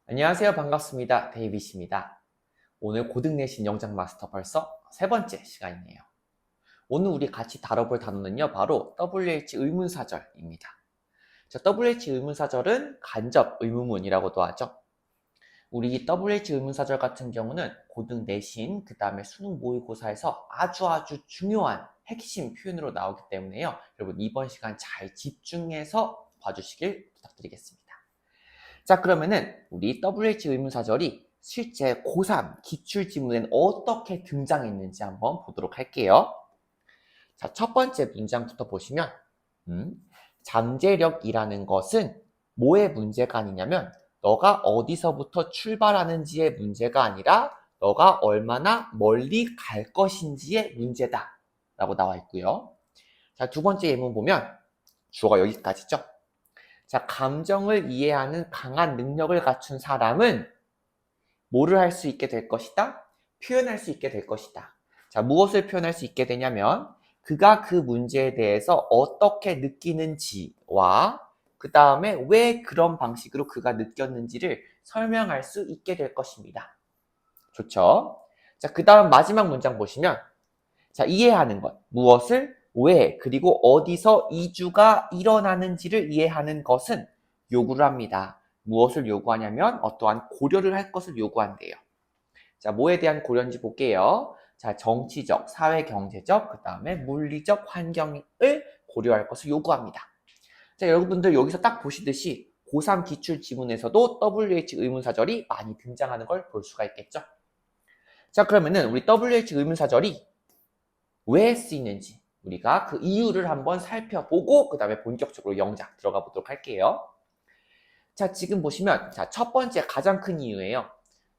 안녕하세요. 반갑습니다. 데이빗입니다. 오늘 고등내신 영작 마스터 벌써 세 번째 시간이네요. 오늘 우리 같이 다뤄볼 단어는요, 바로 WH 의문사절입니다. 자, WH 의문사절은 간접 의문문이라고도 하죠. 우리 WH 의문사절 같은 경우는 고등내신, 그 다음에 수능 모의고사에서 아주 중요한 핵심 표현으로 나오기 때문에요. 여러분 이번 시간 잘 집중해서 봐주시길 부탁드리겠습니다. 자, 그러면은 우리 WH 의문사절이 실제 고3 기출지문엔 어떻게 등장했는지 한번 보도록 할게요. 자, 첫 번째 문장부터 보시면 잠재력이라는 것은 뭐의 문제가 아니냐면 너가 어디서부터 출발하는지의 문제가 아니라 너가 얼마나 멀리 갈 것인지의 문제다 라고 나와 있고요. 자, 두 번째 예문 보면 주어가 여기까지죠. 자, 감정을 이해하는 강한 능력을 갖춘 사람은 뭐를 할 수 있게 될 것이다? 표현할 수 있게 될 것이다. 자, 무엇을 표현할 수 있게 되냐면 그가 그 문제에 대해서 어떻게 느끼는지와 그 다음에 왜 그런 방식으로 그가 느꼈는지를 설명할 수 있게 될 것입니다. 좋죠? 자, 그 다음 마지막 문장 보시면 자, 이해하는 것. 무엇을, 왜, 그리고 어디서 이주가 일어나는지를 이해하는 것은 요구를 합니다. 무엇을 요구하냐면 어떠한 고려를 할 것을 요구한대요. 자, 뭐에 대한 고려인지 볼게요. 자, 정치적, 사회 경제적, 그 다음에 물리적 환경을 고려할 것을 요구합니다. 자, 여러분들 여기서 딱 보시듯이 고3 기출 지문에서도 WH 의문사절이 많이 등장하는 걸 볼 수가 있겠죠. 자, 그러면은 우리 WH 의문사절이 왜 쓰이는지 우리가 그 이유를 한번 살펴보고 그 다음에 본격적으로 영작 들어가 보도록 할게요. 자, 지금 보시면 자, 첫 번째 가장 큰 이유예요.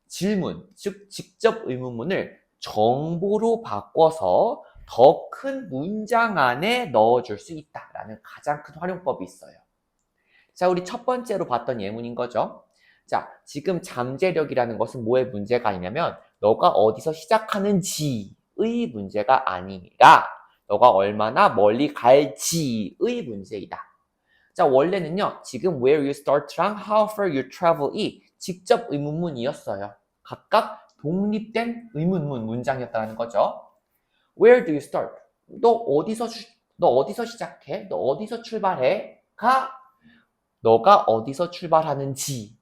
질문, 즉 직접 의문문을 정보로 바꿔서 더 큰 문장 안에 넣어줄 수 있다라는 가장 큰 활용법이 있어요. 자, 우리 첫 번째로 봤던 예문인 거죠. 자, 지금 잠재력이라는 것은 뭐의 문제가 아니냐면 너가 어디서 시작하는지의 문제가 아니라 너가 얼마나 멀리 갈지의 문제이다. 자, 원래는요, 지금 where you start랑 how far you travel이 직접 의문문이었어요. 각각 독립된 의문문 문장이었다는 거죠. Where do you start? 너 어디서 시작해? 너 어디서 출발해? 가 너가 어디서 출발하는지.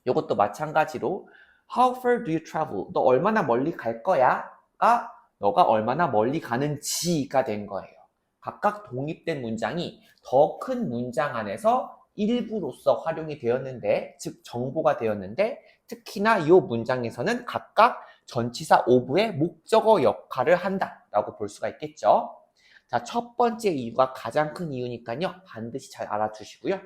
이것도 마찬가지로 How far do you travel? 너 얼마나 멀리 갈 거야? 가 너가 얼마나 멀리 가는지가 된 거예요. 각각 독립된 문장이 더 큰 문장 안에서 일부로서 활용이 되었는데, 즉 정보가 되었는데, 특히나 이 문장에서는 각각 전치사 오브의 목적어 역할을 한다라고 볼 수가 있겠죠. 자, 첫 번째 이유가 가장 큰 이유니까요. 반드시 잘 알아두시고요.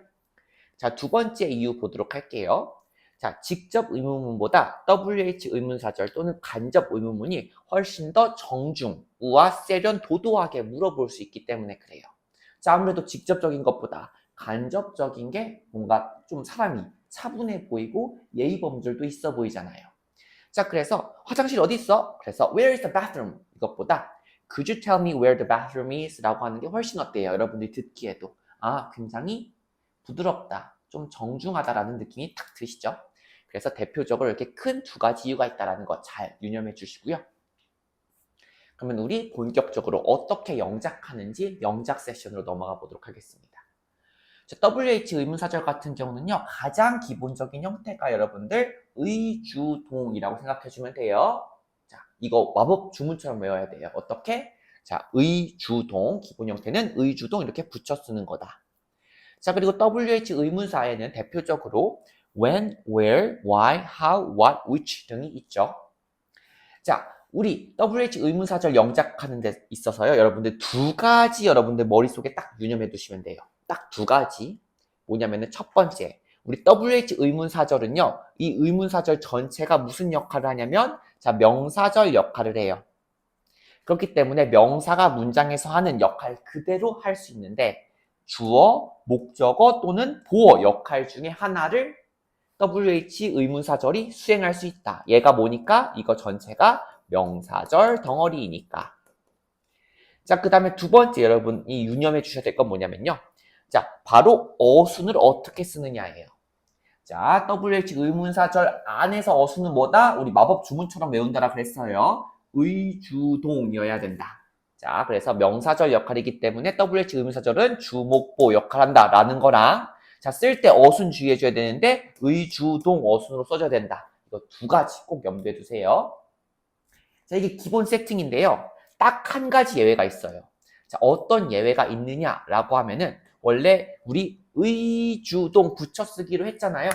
자, 두 번째 이유 보도록 할게요. 자, 직접 의문문보다 WH 의문사절 또는 간접 의문문이 훨씬 더 정중우와 세련 도도하게 물어볼 수 있기 때문에 그래요. 자, 아무래도 직접적인 것보다 간접적인 게 뭔가 좀 사람이 차분해 보이고 예의 범절도 있어 보이잖아요. 자, 그래서 화장실 어디 있어? 그래서 where is the bathroom? 이것보다 could you tell me where the bathroom is? 라고 하는 게 훨씬 어때요? 여러분들이 듣기에도 굉장히 부드럽다, 좀 정중하다라는 느낌이 딱 드시죠? 그래서 대표적으로 이렇게 큰 두 가지 이유가 있다는 거 잘 유념해 주시고요. 그러면 우리 본격적으로 어떻게 영작하는지 영작 세션으로 넘어가 보도록 하겠습니다. 자, WH 의문사절 같은 경우는요, 가장 기본적인 형태가 여러분들 의주동이라고 생각해 주면 돼요. 자, 이거 마법 주문처럼 외워야 돼요. 어떻게? 자, 의주동, 기본 형태는 의주동 이렇게 붙여 쓰는 거다. 자, 그리고 WH 의문사에는 대표적으로 when, where, why, how, what, which 등이 있죠. 자, 우리 WH 의문사절 영작하는 데 있어서요, 여러분들 두 가지 여러분들 머릿속에 딱 유념해 두시면 돼요. 딱 두 가지. 뭐냐면은 첫 번째, 우리 WH 의문사절은요, 이 의문사절 전체가 무슨 역할을 하냐면, 자, 명사절 역할을 해요. 그렇기 때문에 명사가 문장에서 하는 역할 그대로 할 수 있는데, 주어, 목적어 또는 보어 역할 중에 하나를 WH 의문사절이 수행할 수 있다. 얘가 뭐니까? 이거 전체가 명사절 덩어리이니까. 자, 그 다음에 두 번째 여러분이 유념해 주셔야 될 건 뭐냐면요. 자, 바로 어순을 어떻게 쓰느냐예요. 자, WH 의문사절 안에서 어수는 뭐다? 우리 마법 주문처럼 외운다라 그랬어요. 의주동이어야 된다. 자, 그래서 명사절 역할이기 때문에 WH 의문사절은 주목보 역할한다 라는 거랑 자, 쓸 때 어순 주의해줘야 되는데 의주동 어순으로 써줘야 된다. 이거 두 가지 꼭 염두해 두세요. 자, 이게 기본 세팅인데요. 딱 한 가지 예외가 있어요. 자, 어떤 예외가 있느냐라고 하면은 원래 우리 의주동 붙여 쓰기로 했잖아요.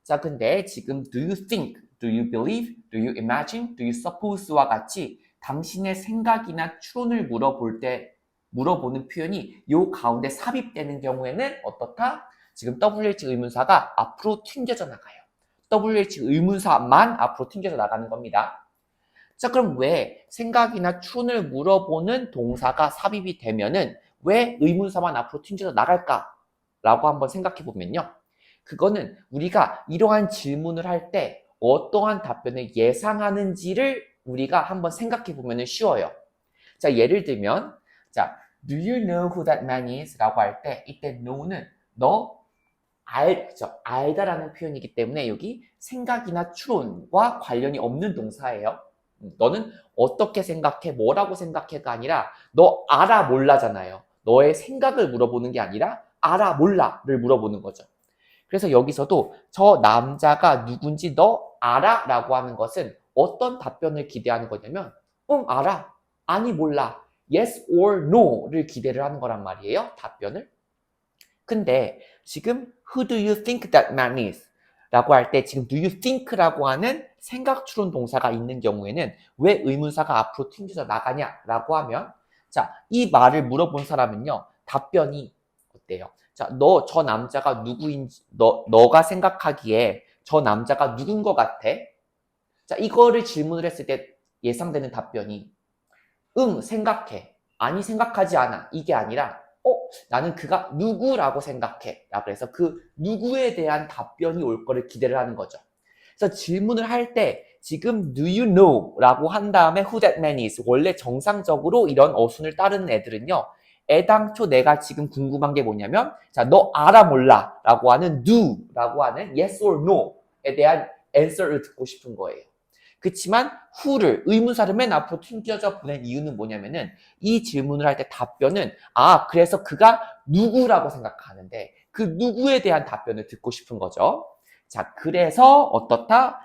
자, 근데 지금 do you think, do you believe, do you imagine, do you suppose와 같이 당신의 생각이나 추론을 물어보는 표현이 요 가운데 삽입되는 경우에는 어떻다? 지금 WH 의문사가 앞으로 튕겨져 나가요. WH 의문사만 앞으로 튕겨져 나가는 겁니다. 자, 그럼 왜 생각이나 추론을 물어보는 동사가 삽입이 되면은 왜 의문사만 앞으로 튕겨져 나갈까? 라고 한번 생각해 보면요. 그거는 우리가 이러한 질문을 할 때 어떠한 답변을 예상하는지를 우리가 한번 생각해 보면 쉬워요. 자, 예를 들면, 자, do you know who that man is? 라고 할 때, 이때 know는 알다라는 표현이기 때문에 여기 생각이나 추론과 관련이 없는 동사예요. 너는 어떻게 생각해? 뭐라고 생각해가 아니라 너 알아 몰라잖아요. 너의 생각을 물어보는 게 아니라 알아 몰라를 물어보는 거죠. 그래서 여기서도 저 남자가 누군지 너 알아? 라고 하는 것은 어떤 답변을 기대하는 거냐면 응 알아, 아니 몰라, yes or no를 기대를 하는 거란 말이에요. 답변을. 근데 지금 who do you think that man is? 라고 할 때 지금 do you think라고 하는 생각 추론 동사가 있는 경우에는 왜 의문사가 앞으로 튕겨져 나가냐라고 하면 자, 이 말을 물어본 사람은요. 답변이 어때요? 자, 저 남자가 누구인지 너가 생각하기에 저 남자가 누군 것 같아? 자, 이거를 질문을 했을 때 예상되는 답변이 응, 생각해. 아니, 생각하지 않아. 이게 아니라 나는 그가 누구라고 생각해. 그래서 그 누구에 대한 답변이 올 거를 기대를 하는 거죠. 그래서 질문을 할 때 지금 do you know 라고 한 다음에 who that man is 원래 정상적으로 이런 어순을 따르는 애들은요. 애당초 내가 지금 궁금한 게 뭐냐면 자, 너 알아 몰라 라고 하는 do 라고 하는 yes or no에 대한 answer를 듣고 싶은 거예요. 그렇지만 who를 의문사를 맨 앞으로 튕겨져 보낸 이유는 뭐냐면은 이 질문을 할 때 답변은 그래서 그가 누구라고 생각하는데 그 누구에 대한 답변을 듣고 싶은 거죠. 자, 그래서 어떻다?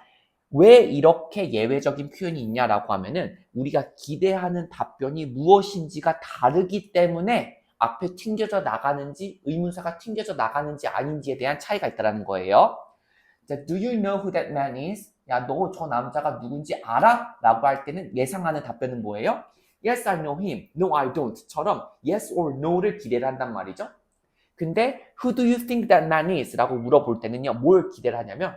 왜 이렇게 예외적인 표현이 있냐라고 하면은 우리가 기대하는 답변이 무엇인지가 다르기 때문에 앞에 튕겨져 나가는지 의문사가 튕겨져 나가는지 아닌지에 대한 차이가 있다는 거예요. 자, do you know who that man is? 야, 너 저 남자가 누군지 알아? 라고 할 때는 예상하는 답변은 뭐예요? Yes, I know him. No, I don't. 처럼 yes or no를 기대를 한단 말이죠. 근데 who do you think that man is? 라고 물어볼 때는요. 뭘 기대를 하냐면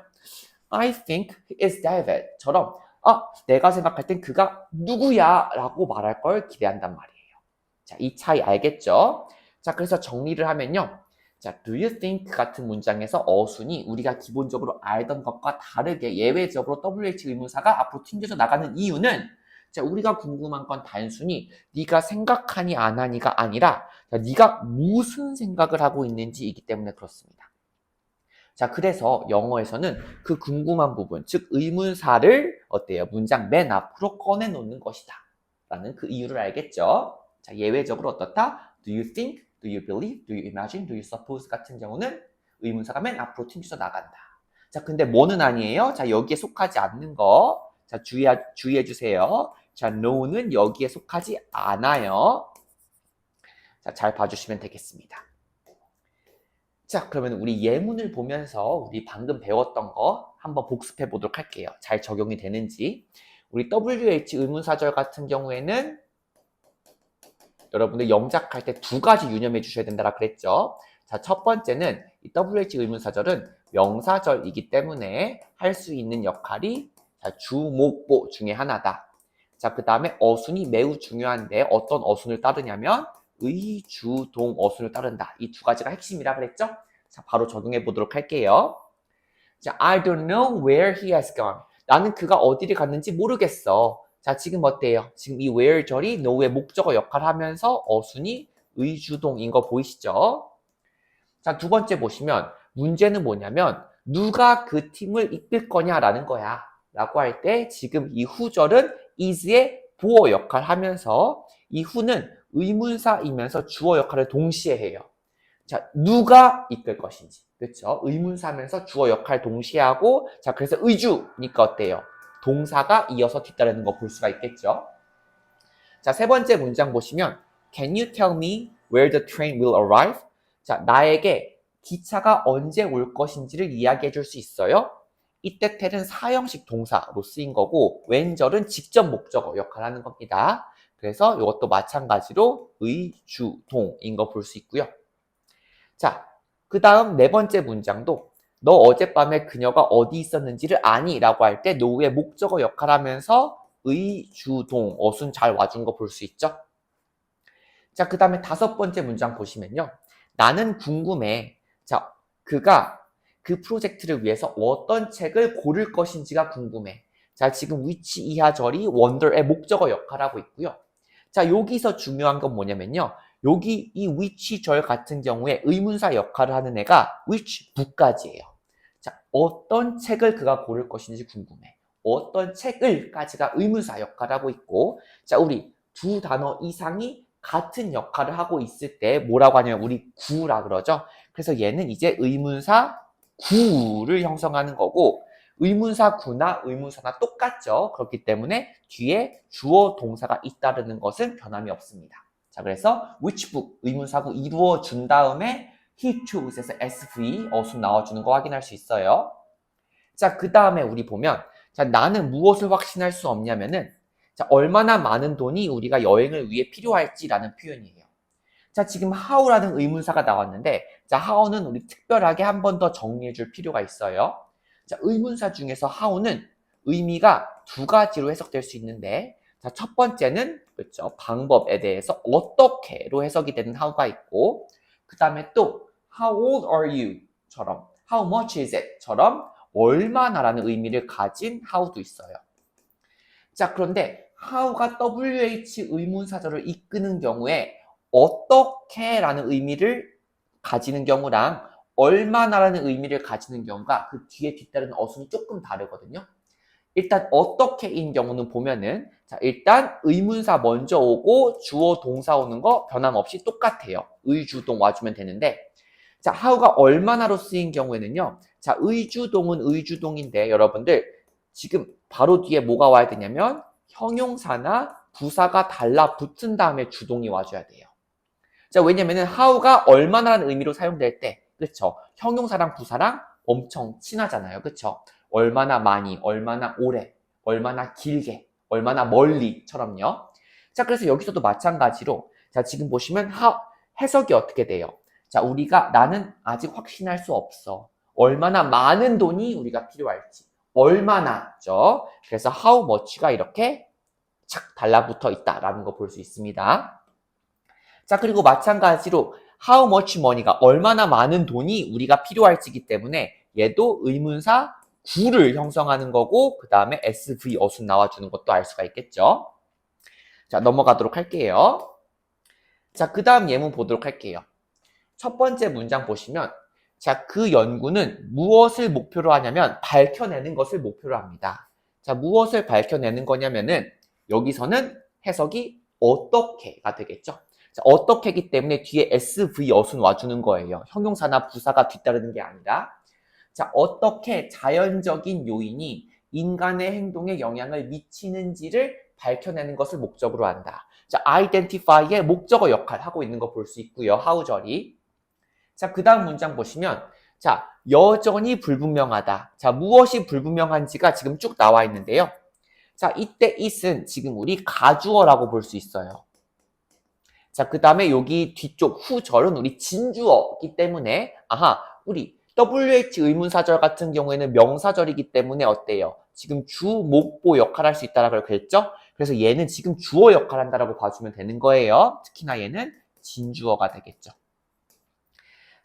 I think he is David. 처럼 내가 생각할 땐 그가 누구야? 라고 말할 걸 기대한단 말이에요. 자, 이 차이 알겠죠? 자, 그래서 정리를 하면요. 자, do you think 같은 문장에서 어순이 우리가 기본적으로 알던 것과 다르게 예외적으로 WH 의문사가 앞으로 튕겨져 나가는 이유는 자, 우리가 궁금한 건 단순히 네가 생각하니 안 하니가 아니라 자, 네가 무슨 생각을 하고 있는지이기 때문에 그렇습니다. 자, 그래서 영어에서는 그 궁금한 부분, 즉 의문사를 어때요? 문장 맨 앞으로 꺼내놓는 것이다 라는 그 이유를 알겠죠? 자, 예외적으로 어떻다? Do you think? Do you believe? Do you imagine? Do you suppose? 같은 경우는 의문사가 맨 앞으로 튕겨져 나간다. 자, 근데 뭐는 아니에요? 자, 여기에 속하지 않는 거. 자, 주의해 주세요. 자, no는 여기에 속하지 않아요. 자, 잘 봐주시면 되겠습니다. 자, 그러면 우리 예문을 보면서 우리 방금 배웠던 거 한번 복습해 보도록 할게요. 잘 적용이 되는지. 우리 WH 의문사절 같은 경우에는 여러분들 영작할 때 두 가지 유념해 주셔야 된다라 그랬죠. 자, 첫 번째는 이 WH 의문사절은 명사절이기 때문에 할 수 있는 역할이 주목보 중에 하나다. 자, 그 다음에 어순이 매우 중요한데 어떤 어순을 따르냐면 의주동 어순을 따른다. 이 두 가지가 핵심이라 그랬죠? 자, 바로 적용해 보도록 할게요. 자, I don't know where he has gone. 나는 그가 어디를 갔는지 모르겠어. 자, 지금 어때요? 지금 이 where 절이 know의 목적어 역할을 하면서 어순이 의주동인 거 보이시죠? 자, 두 번째 보시면 문제는 뭐냐면 누가 그 팀을 이끌 거냐라는 거야. 라고 할 때 지금 이 who절은 is의 보어 역할을 하면서 이 who는 의문사이면서 주어 역할을 동시에 해요. 자, 누가 이끌 것인지. 그렇죠? 의문사면서 주어 역할 동시에 하고 자, 그래서 의주니까 어때요? 동사가 이어서 뒤따르는 거 볼 수가 있겠죠? 자, 세 번째 문장 보시면 Can you tell me where the train will arrive? 자, 나에게 기차가 언제 올 것인지를 이야기해 줄 수 있어요? 이때 tell은 사형식 동사로 쓰인 거고 웬절은 직접 목적어 역할을 하는 겁니다. 그래서 이것도 마찬가지로 의주동인 거 볼 수 있고요. 자, 그 다음 네 번째 문장도 너 어젯밤에 그녀가 어디 있었는지를 아니? 라고 할 때 노의 목적어 역할 하면서 의주동, 어순 잘 와준 거 볼 수 있죠? 자, 그 다음에 다섯 번째 문장 보시면요. 나는 궁금해. 자, 그가 그 프로젝트를 위해서 어떤 책을 고를 것인지가 궁금해. 자, 지금 which 이하절이 wonder의 목적어 역할하고 있고요. 자, 여기서 중요한 건 뭐냐면요. 여기 이 which 절 같은 경우에 의문사 역할을 하는 애가 which book까지예요. 자, 어떤 책을 그가 고를 것인지 궁금해. 어떤 책을까지가 의문사 역할을 하고 있고, 자, 우리 두 단어 이상이 같은 역할을 하고 있을 때 뭐라고 하냐면 우리 구라 그러죠. 그래서 얘는 이제 의문사 구를 형성하는 거고 의문사 구나 의문사나 똑같죠. 그렇기 때문에 뒤에 주어 동사가 잇따르는 것은 변함이 없습니다. 자, 그래서 which book 의문사구 이루어 준 다음에 he choos에서 SV 어순 나와주는 거 확인할 수 있어요. 자, 그 다음에 우리 보면 자, 나는 무엇을 확신할 수 없냐면은 자, 얼마나 많은 돈이 우리가 여행을 위해 필요할지라는 표현이에요. 자, 지금 how라는 의문사가 나왔는데 자, how는 우리 특별하게 한 번 더 정리해 줄 필요가 있어요. 자, 의문사 중에서 how는 의미가 두 가지로 해석될 수 있는데 자, 첫 번째는 그렇죠. 방법에 대해서 어떻게로 해석이 되는 how가 있고 그 다음에 또 how old are you? 처럼 how much is it? 처럼 얼마나라는 의미를 가진 how도 있어요. 자, 그런데 how가 WH 의문사절을 이끄는 경우에 어떻게라는 의미를 가지는 경우랑 얼마나라는 의미를 가지는 경우가 그 뒤에 뒤따르는 어순이 조금 다르거든요. 일단 어떻게인 경우는 보면은 자, 일단 의문사 먼저 오고 주어 동사 오는 거 변함없이 똑같아요. 의주동 와주면 되는데 자, how가 얼마나로 쓰인 경우에는요. 자, 의주동은 의주동인데 여러분들 지금 바로 뒤에 뭐가 와야 되냐면 형용사나 부사가 달라붙은 다음에 주동이 와줘야 돼요. 자, 왜냐면은 how가 얼마나라는 의미로 사용될 때 그렇죠? 형용사랑 부사랑 엄청 친하잖아요. 그렇죠? 얼마나 많이, 얼마나 오래, 얼마나 길게, 얼마나 멀리처럼요. 자, 그래서 여기서도 마찬가지로 자, 지금 보시면 해석이 어떻게 돼요? 자, 우리가 나는 아직 확신할 수 없어. 얼마나 많은 돈이 우리가 필요할지. 얼마나죠? 그래서 how much가 이렇게 착 달라붙어 있다라는 거 볼 수 있습니다. 자, 그리고 마찬가지로 how much money가 얼마나 많은 돈이 우리가 필요할지이기 때문에 얘도 의문사 구를 형성하는 거고 그 다음에 SV 어순 나와주는 것도 알 수가 있겠죠. 자, 넘어가도록 할게요. 자, 그 다음 예문 보도록 할게요. 첫 번째 문장 보시면 자, 그 연구는 무엇을 목표로 하냐면 밝혀내는 것을 목표로 합니다. 자, 무엇을 밝혀내는 거냐면은 여기서는 해석이 어떻게가 되겠죠. 자, 어떻게기 때문에 뒤에 SV 어순 와주는 거예요. 형용사나 부사가 뒤따르는 게 아니라 자, 어떻게 자연적인 요인이 인간의 행동에 영향을 미치는지를 밝혀내는 것을 목적으로 한다. 자, identify의 목적어 역할 하고 있는 거 볼 수 있고요. how절이. 자, 그 다음 문장 보시면 자, 여전히 불분명하다. 자, 무엇이 불분명한지가 지금 쭉 나와 있는데요. 자, 이때 it은 지금 우리 가주어라고 볼 수 있어요. 자, 그 다음에 여기 뒤쪽 후절은 우리 진주어이기 때문에 아하, 우리 WH 의문사절 같은 경우에는 명사절이기 때문에 어때요? 지금 주, 목보 역할을 할 수 있다라고 그랬죠? 그래서 얘는 지금 주어 역할을 한다라고 봐주면 되는 거예요. 특히나 얘는 진주어가 되겠죠.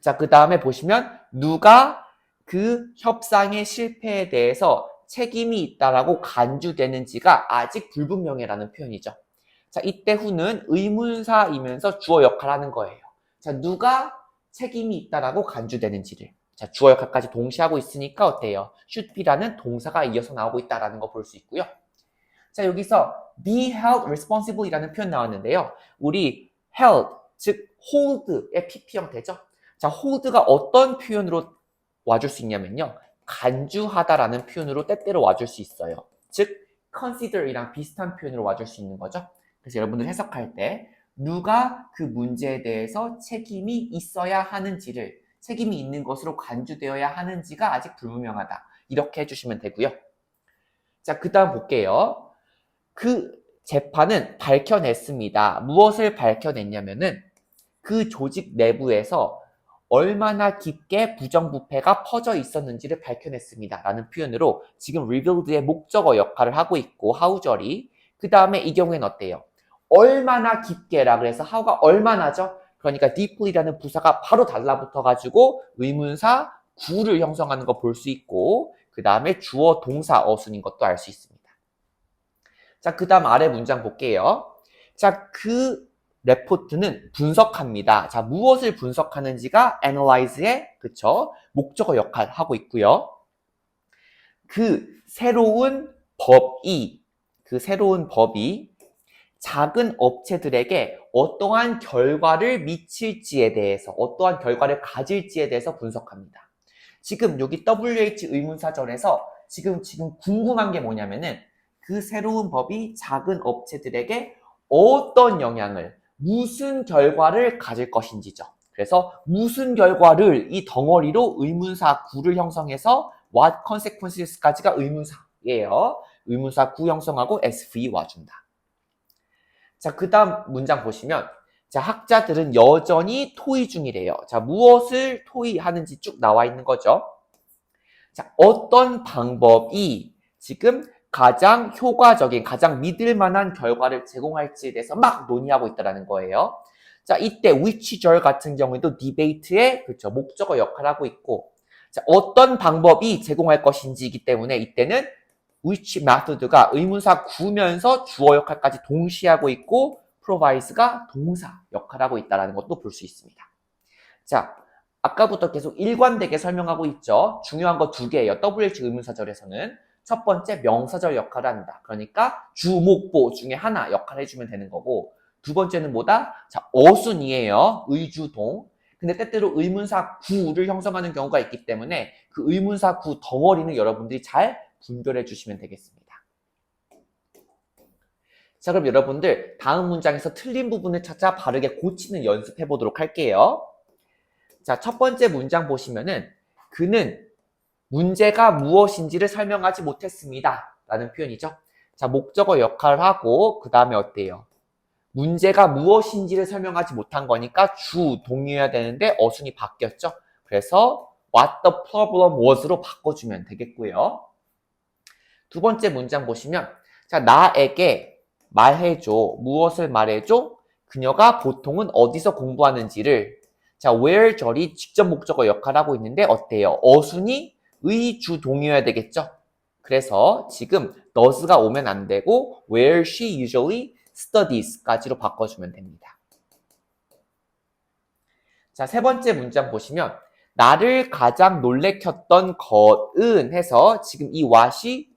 자, 그 다음에 보시면 누가 그 협상의 실패에 대해서 책임이 있다라고 간주되는지가 아직 불분명해라는 표현이죠. 자, 이때 후는 의문사이면서 주어 역할을 하는 거예요. 자, 누가 책임이 있다라고 간주되는지를. 자, 주어 역할까지 동시에 하고 있으니까 어때요? should be라는 동사가 이어서 나오고 있다라는 거 볼 수 있고요. 자, 여기서 be held responsible 이라는 표현 나왔는데요. 우리 held, 즉 hold의 pp 형태죠. 자, hold가 어떤 표현으로 와줄 수 있냐면요. 간주하다라는 표현으로 때때로 와줄 수 있어요. 즉 consider이랑 비슷한 표현으로 와줄 수 있는 거죠. 그래서 여러분들 해석할 때 누가 그 문제에 대해서 책임이 있어야 하는지를 책임이 있는 것으로 간주되어야 하는지가 아직 불분명하다. 이렇게 해주시면 되고요. 자, 그 다음 볼게요. 그 재판은 밝혀냈습니다. 무엇을 밝혀냈냐면은 그 조직 내부에서 얼마나 깊게 부정부패가 퍼져 있었는지를 밝혀냈습니다. 라는 표현으로 지금 revealed의 목적어 역할을 하고 있고 how절이 그 다음에 이 경우에는 어때요? 얼마나 깊게라 그래서 how가 얼마나죠? 그러니까 deeply라는 부사가 바로 달라붙어가지고 의문사 구를 형성하는 거 볼 수 있고 그 다음에 주어 동사 어순인 것도 알 수 있습니다. 자, 그 다음 아래 문장 볼게요. 자, 그 레포트는 분석합니다. 자, 무엇을 분석하는지가 analyze의, 그쵸? 목적어 역할 하고 있고요. 그 새로운 법이 작은 업체들에게 어떠한 결과를 미칠지에 대해서, 어떠한 결과를 가질지에 대해서 분석합니다. 지금 여기 WH 의문사절에서 지금 궁금한 게 뭐냐면은 그 새로운 법이 작은 업체들에게 어떤 영향을, 무슨 결과를 가질 것인지죠. 그래서 무슨 결과를 이 덩어리로 의문사 구를 형성해서 what consequences까지가 의문사예요. 의문사 구 형성하고 SV 와준다. 자, 그 다음 문장 보시면 자, 학자들은 여전히 토의 중이래요. 자, 무엇을 토의하는지 쭉 나와 있는 거죠. 자, 어떤 방법이 지금 가장 효과적인, 가장 믿을 만한 결과를 제공할지에 대해서 막 논의하고 있다는 거예요. 자, 이때 which절 같은 경우에도 디베이트의 그렇죠, 목적어 역할을 하고 있고 자, 어떤 방법이 제공할 것인지이기 때문에 이때는 which method가 의문사 구면서 주어 역할까지 동시에 하고 있고 provide가 동사 역할을 하고 있다는 것도 볼 수 있습니다. 자, 아까부터 계속 일관되게 설명하고 있죠. 중요한 거 두 개예요. WH 의문사절에서는 첫 번째 명사절 역할을 한다. 그러니까 주, 목, 보 중에 하나 역할을 해주면 되는 거고 두 번째는 뭐다? 자, 어순이에요. 의주동. 근데 때때로 의문사 구를 형성하는 경우가 있기 때문에 그 의문사 구 덩어리는 여러분들이 잘 분별해 주시면 되겠습니다. 자, 그럼 여러분들 다음 문장에서 틀린 부분을 찾아 바르게 고치는 연습해 보도록 할게요. 자, 첫 번째 문장 보시면은 그는 문제가 무엇인지를 설명하지 못했습니다. 라는 표현이죠. 자, 목적어 역할을 하고 그 다음에 어때요? 문제가 무엇인지를 설명하지 못한 거니까 주 동의해야 되는데 어순이 바뀌었죠. 그래서 what the problem was로 바꿔주면 되겠고요. 두 번째 문장 보시면 자, 나에게 말해줘. 무엇을 말해줘? 그녀가 보통은 어디서 공부하는지를 자, where 절이 직접 목적어 역할을 하고 있는데 어때요? 어순이 의주 동의어야 되겠죠? 그래서 지금 does가 오면 안 되고 where she usually studies까지로 바꿔주면 됩니다. 자, 세 번째 문장 보시면 나를 가장 놀래켰던 것은 해서 지금 이 what이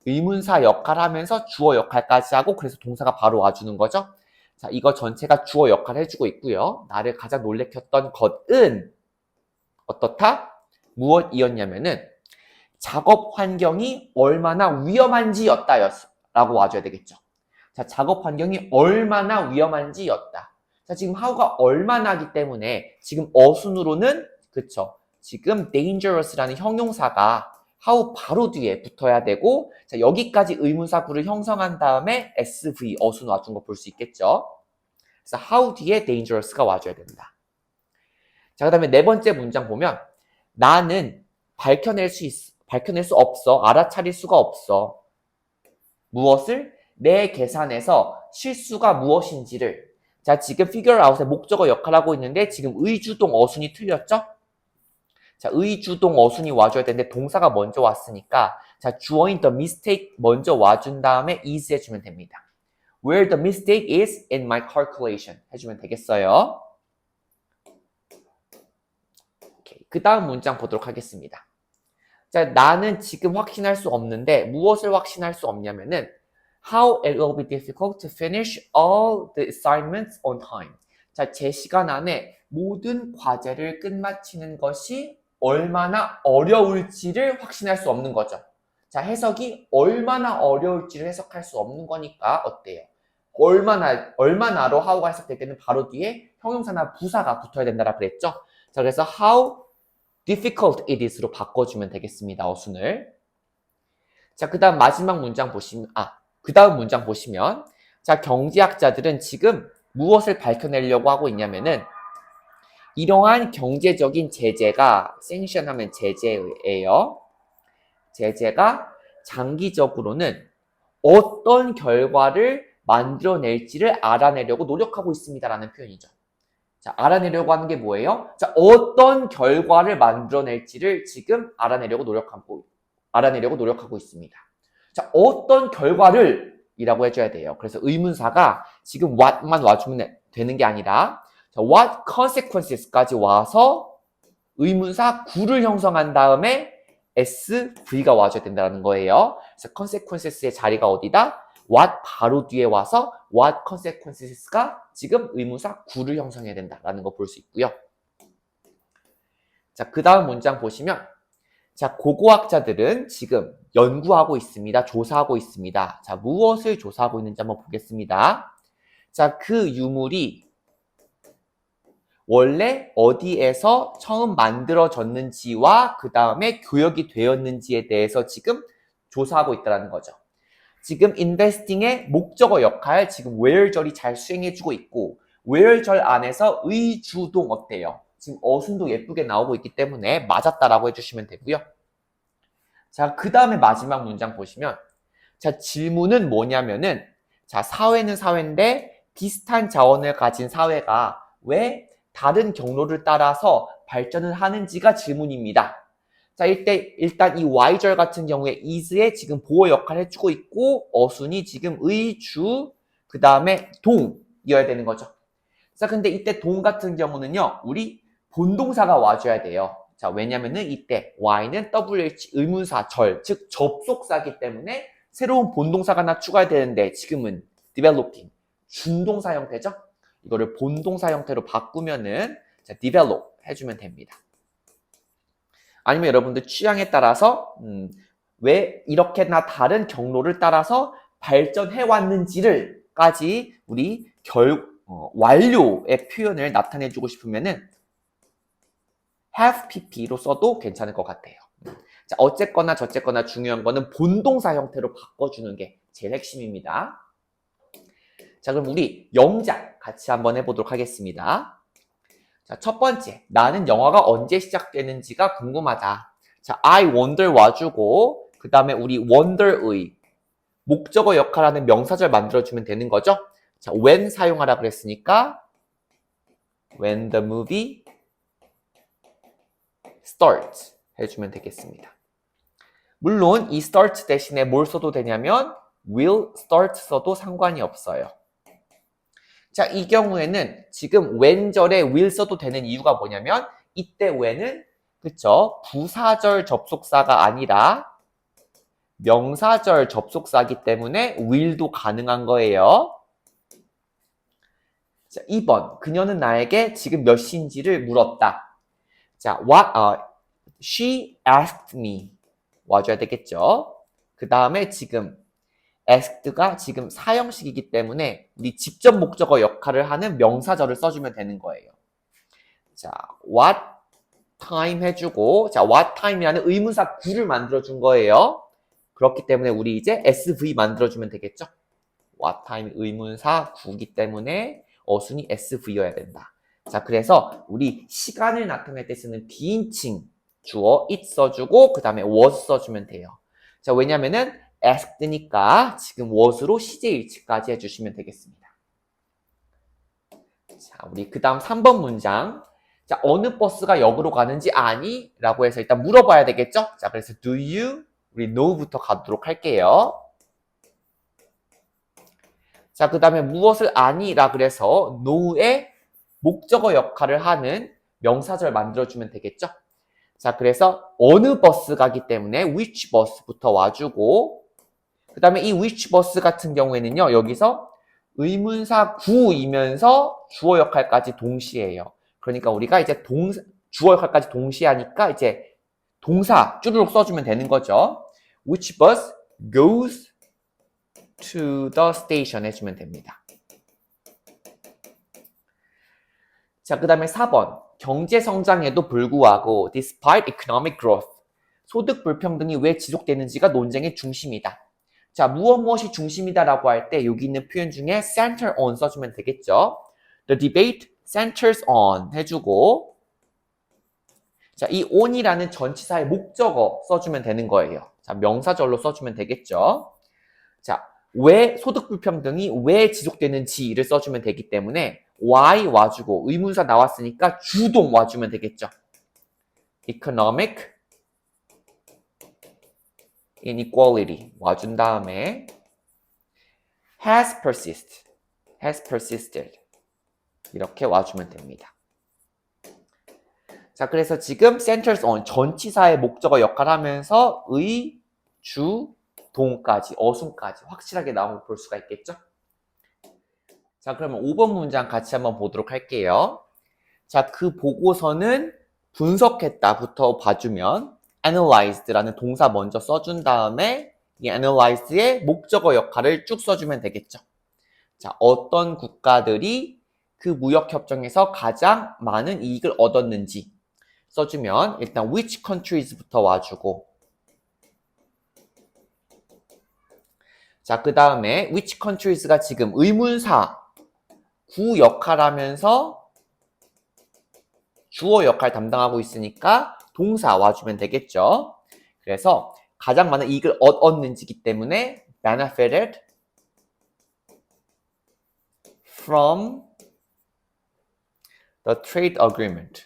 의문사 역할을 하면서 주어 역할까지 하고 그래서 동사가 바로 와주는 거죠. 자, 이거 전체가 주어 역할을 해주고 있고요. 나를 가장 놀래켰던 것은 어떻다? 무엇이었냐면은 작업 환경이 얼마나 위험한지였다라고 와줘야 되겠죠. 자, 작업 환경이 얼마나 위험한지였다. 자, 지금 how가 얼마나기 때문에 지금 어순으로는 그쵸. 지금 dangerous라는 형용사가 how 바로 뒤에 붙어야 되고 자, 여기까지 의문사 구를 형성한 다음에 SV 어순 와준 거 볼 수 있겠죠. 그래서 how 뒤에 dangerous가 와줘야 된다. 자, 그 다음에 네 번째 문장 보면 나는 밝혀낼 수 없어. 알아차릴 수가 없어. 무엇을? 내 계산에서 실수가 무엇인지를. 자, 지금 figure out의 목적어 역할을 하고 있는데 지금 의주동 어순이 틀렸죠? 자, 의주동 어순이 와줘야 되는데 동사가 먼저 왔으니까 자, 주어인 the mistake 먼저 와준 다음에 is 해주면 됩니다. Where the mistake is in my calculation 해주면 되겠어요. 오케이. 그 다음 문장 보도록 하겠습니다. 자, 나는 지금 확신할 수 없는데 무엇을 확신할 수 없냐면은 How it will be difficult to finish all the assignments on time. 자, 제 시간 안에 모든 과제를 끝마치는 것이 얼마나 어려울지를 확신할 수 없는 거죠. 자, 해석이 얼마나 어려울지를 해석할 수 없는 거니까 어때요? 얼마나로 how가 해석될 때는 바로 뒤에 형용사나 부사가 붙어야 된다라 그랬죠? 자, 그래서 how difficult it is로 바꿔주면 되겠습니다. 어순을. 자, 그 다음 마지막 문장 보시면, 그 다음 문장 보시면, 자, 경제학자들은 지금 무엇을 밝혀내려고 하고 있냐면은, 이러한 경제적인 제재가, 섹션하면 제재예요. 제재가 장기적으로는 어떤 결과를 만들어낼지를 알아내려고 노력하고 있습니다라는 표현이죠. 자, 알아내려고 하는 게 뭐예요? 자, 어떤 결과를 만들어낼지를 지금 알아내려고 노력하고 있습니다. 자, 어떤 결과를 이라고 해줘야 돼요. 그래서 의문사가 지금 what만 와주면 되는 게 아니라 자, what consequences까지 와서 의문사 gu를 형성한 다음에 SV가 와줘야 된다는 거예요. 그래서 consequences의 자리가 어디다? what 바로 뒤에 와서 what consequences가 지금 의문사 gu를 형성해야 된다라는 거 볼 수 있고요. 자, 그 다음 문장 보시면 자, 고고학자들은 지금 연구하고 있습니다. 조사하고 있습니다. 자, 무엇을 조사하고 있는지 한번 보겠습니다. 자, 그 유물이 원래 어디에서 처음 만들어졌는지와 그 다음에 교역이 되었는지에 대해서 지금 조사하고 있다는 거죠. 지금 인베스팅의 목적어 역할 지금 where절이 잘 수행해주고 있고 where절 안에서 의주동 어때요? 지금 어순도 예쁘게 나오고 있기 때문에 맞았다라고 해주시면 되고요. 자, 그 다음에 마지막 문장 보시면 자, 질문은 뭐냐면은 자, 사회는 사회인데 비슷한 자원을 가진 사회가 왜 다른 경로를 따라서 발전을 하는지가 질문입니다. 자, 일단 이 Y절 같은 경우에 is의 지금 보호 역할을 해주고 있고 어순이 지금 의주 그 다음에 동이어야 되는 거죠. 자, 근데 이때 동 같은 경우는요, 우리 본동사가 와줘야 돼요. 자, 왜냐면은 이때 Y는 WH 의문사 절, 즉 접속사기 때문에 새로운 본동사가 하나 추가해야 되는데 지금은 developing, 준동사 형태죠? 이거를 본동사 형태로 바꾸면은 자, develop 해주면 됩니다. 아니면 여러분들 취향에 따라서 왜 이렇게나 다른 경로를 따라서 발전해 왔는지를까지 우리 완료의 표현을 나타내주고 싶으면은 have pp로 써도 괜찮을 것 같아요. 자, 어쨌거나 저쨌거나 중요한 거는 본동사 형태로 바꿔주는 게 제일 핵심입니다. 자, 그럼 우리 영작 같이 한번 해보도록 하겠습니다. 자, 첫 번째, 나는 영화가 언제 시작되는지가 궁금하다. 자, I wonder 와주고 그 다음에 우리 wonder의 목적어 역할하는 명사절 만들어주면 되는 거죠. 자, when 사용하라 그랬으니까 when the movie starts 해주면 되겠습니다. 물론 이 start 대신에 뭘 써도 되냐면 will start 써도 상관이 없어요. 자, 이 경우에는 지금 when절에 will 써도 되는 이유가 뭐냐면 이때 when은 그쵸? 부사절 접속사가 아니라 명사절 접속사기 때문에 will도 가능한 거예요. 자, 2번. 그녀는 나에게 지금 몇 시인지를 물었다. 자, she asked me 와줘야 되겠죠? 그 다음에 지금 asked가 지금 사형식이기 때문에 우리 직접 목적어 역할을 하는 명사절을 써주면 되는 거예요. 자, what time 해주고 자, what time이라는 의문사 구를 만들어준 거예요. 그렇기 때문에 우리 이제 SV 만들어주면 되겠죠? what time 의문사 구기 때문에 어순이 SV여야 된다. 자, 그래서 우리 시간을 나타낼 때 쓰는 비인칭 주어 it 써주고 그 다음에 was 써주면 돼요. 자, 왜냐면은 asked니까 지금 was로 시제일치까지 해주시면 되겠습니다. 자, 우리 그 다음 3번 문장. 자, 어느 버스가 역으로 가는지 아니? 라고 해서 일단 물어봐야 되겠죠? 자, 그래서 do you? 우리 know부터 가도록 할게요. 자, 그 다음에 무엇을 아니? 라 그래서 know의 목적어 역할을 하는 명사절 만들어주면 되겠죠? 자, 그래서 어느 버스 가기 때문에 which bus부터 와주고, 그 다음에 이 which bus 같은 경우에는요, 여기서 의문사 구이면서 주어 역할까지 동시에 해요. 그러니까 우리가 이제 주어 역할까지 동시에 하니까 이제 동사 쭈르륵 써주면 되는 거죠. Which bus goes to the station 해주면 됩니다. 자, 그 다음에 4번. 경제 성장에도 불구하고 despite economic growth. 소득 불평등이 왜 지속되는지가 논쟁의 중심이다. 자, 무엇이 중심이다라고 할 때 여기 있는 표현 중에 center on 써주면 되겠죠. The debate centers on 해주고, 자, 이 on이라는 전치사의 목적어 써주면 되는 거예요. 자, 명사절로 써주면 되겠죠. 자, 왜 소득 불평등이 왜 지속되는지를 써주면 되기 때문에 why 와주고 의문사 나왔으니까 주동 와주면 되겠죠. economic inequality 와준 다음에 has persisted 이렇게 와주면 됩니다. 자, 그래서 지금 centers on 전치사의 목적어 역할을 하면서 의, 주, 동까지, 어순까지 확실하게 나온 걸 볼 수가 있겠죠? 자, 그러면 5번 문장 같이 한번 보도록 할게요. 자, 그 보고서는 분석했다부터 봐주면 analyzed라는 동사 먼저 써준 다음에 이 analyzed의 목적어 역할을 쭉 써주면 되겠죠. 자, 어떤 국가들이 그 무역협정에서 가장 많은 이익을 얻었는지 써주면 일단 which countries부터 와주고, 자, 그 다음에 which countries가 지금 의문사 구 역할하면서 주어 역할 담당하고 있으니까 동사 와주면 되겠죠. 그래서 가장 많은 이익을 얻었는지기 때문에 benefited from the trade agreement.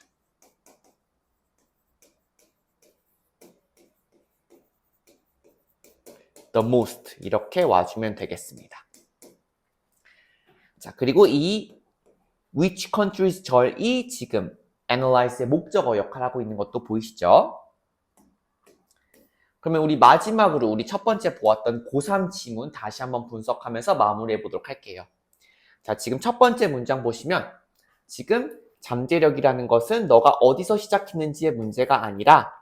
the most 이렇게 와주면 되겠습니다. 자, 그리고 이 which countries 절이 지금 analyze의 목적어 역할을 하고 있는 것도 보이시죠? 그러면 우리 마지막으로 우리 첫 번째 보았던 고3 지문 다시 한번 분석하면서 마무리해 보도록 할게요. 자, 지금 첫 번째 문장 보시면 지금 잠재력이라는 것은 너가 어디서 시작했는지의 문제가 아니라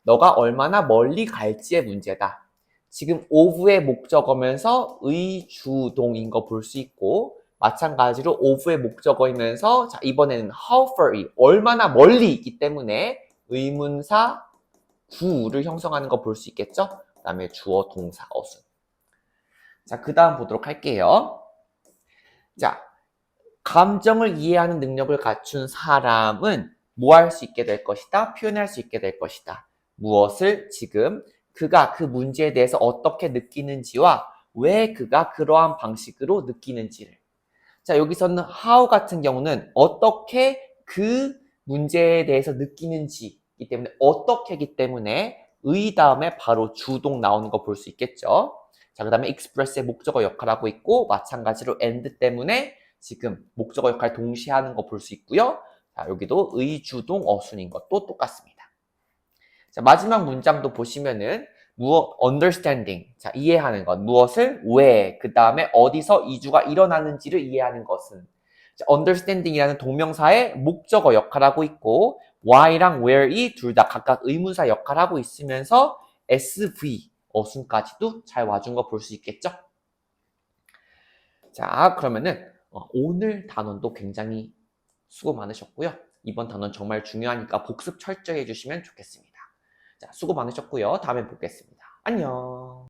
너가 얼마나 멀리 갈지의 문제다. 지금 of의 목적어면서 의, 주, 동인 거 볼 수 있고 마찬가지로 of의 목적어이면서 자, 이번에는 how far이 얼마나 멀리 있기 때문에 의문사 구를 형성하는 거 볼 수 있겠죠? 그 다음에 주어, 동사, 어순. 자, 그 다음 보도록 할게요. 자, 감정을 이해하는 능력을 갖춘 사람은 뭐 할 수 있게 될 것이다? 표현할 수 있게 될 것이다. 무엇을 지금 그가 그 문제에 대해서 어떻게 느끼는지와 왜 그가 그러한 방식으로 느끼는지를. 자, 여기서는 how 같은 경우는 어떻게 그 문제에 대해서 느끼는지이기 때문에 어떻게이기 때문에 의 다음에 바로 주동 나오는 거 볼 수 있겠죠. 자, 그 다음에 express의 목적어 역할을 하고 있고 마찬가지로 and 때문에 지금 목적어 역할 동시에 하는 거 볼 수 있고요. 자, 여기도 의, 주동, 어순인 것도 똑같습니다. 자, 마지막 문장도 보시면은 understanding, 자, 이해하는 것, 무엇을, 왜, 그 다음에 어디서 이주가 일어나는지를 이해하는 것은 자, understanding이라는 동명사의 목적어 역할하고 있고 why랑 where이 둘 다 각각 의문사 역할하고 있으면서 SV, 어순까지도 잘 와준 거 볼 수 있겠죠? 자, 그러면은 오늘 단원도 굉장히 수고 많으셨고요. 이번 단원 정말 중요하니까 복습 철저히 해주시면 좋겠습니다. 자, 수고 많으셨고요. 다음에 뵙겠습니다. 안녕.